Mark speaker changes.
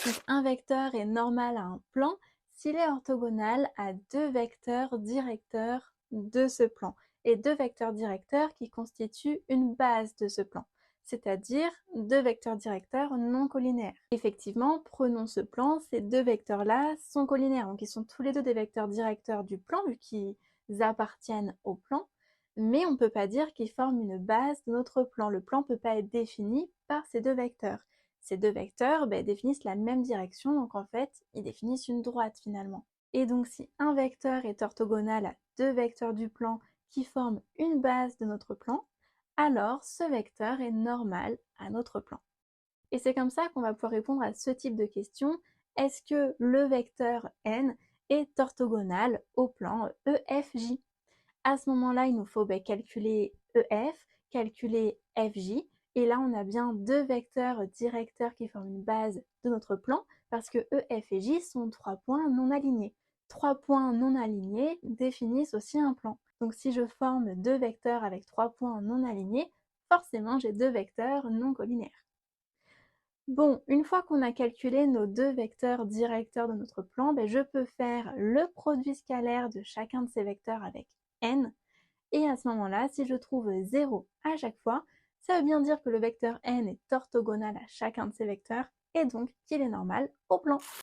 Speaker 1: Donc, un vecteur est normal à un plan s'il est orthogonal à deux vecteurs directeurs de ce plan, et deux vecteurs directeurs qui constituent une base de ce plan, c'est-à-dire deux vecteurs directeurs non collinéaires. Effectivement, prenons ce plan, ces deux vecteurs-là sont collinéaires, donc ils sont tous les deux des vecteurs directeurs du plan, vu qu'ils appartiennent au plan, mais on ne peut pas dire qu'ils forment une base de notre plan. Le plan ne peut pas être défini par ces deux vecteurs. Ces deux vecteurs définissent la même direction, donc en fait, ils définissent une droite finalement. Et donc si un vecteur est orthogonal à deux vecteurs du plan qui forment une base de notre plan, alors ce vecteur est normal à notre plan. Et c'est comme ça qu'on va pouvoir répondre à ce type de question. Est-ce que le vecteur n est orthogonal au plan EFJ? À ce moment-là, il nous faut calculer EF, calculer FJ, et là on a bien deux vecteurs directeurs qui forment une base de notre plan, parce que EF et J sont trois points non alignés. Trois points non alignés définissent aussi un plan. Donc si je forme deux vecteurs avec trois points non alignés, forcément j'ai deux vecteurs non collinaires. Bon, une fois qu'on a calculé nos deux vecteurs directeurs de notre plan, je peux faire le produit scalaire de chacun de ces vecteurs avec n. Et à ce moment-là, si je trouve 0 à chaque fois, ça veut bien dire que le vecteur n est orthogonal à chacun de ces vecteurs et donc qu'il est normal au plan.